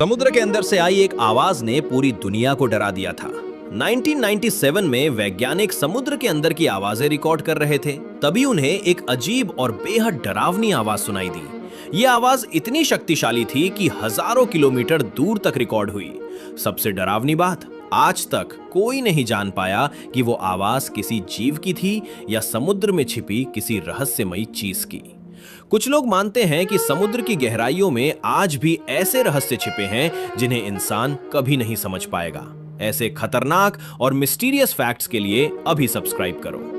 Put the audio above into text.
समुद्र के अंदर से आई एक आवाज ने पूरी दुनिया को डरा दिया था। 1997 में वैज्ञानिक समुद्र के अंदर की आवाजें रिकॉर्ड कर रहे थे। तभी उन्हें एक अजीब और बेहद डरावनी आवाज सुनाई दी। ये आवाज इतनी शक्तिशाली थी कि हजारों किलोमीटर दूर तक रिकॉर्ड हुई। सबसे डरावनी बात, आज तक कोई नहीं जान पाया कि वो आवाज किसी जीव की थी या समुद्र में छिपी किसी रहस्यमयी चीज की। कुछ लोग मानते हैं कि समुद्र की गहराइयों में आज भी ऐसे रहस्य छिपे हैं जिन्हें इंसान कभी नहीं समझ पाएगा। ऐसे खतरनाक और मिस्टीरियस फैक्ट्स के लिए अभी सब्सक्राइब करो।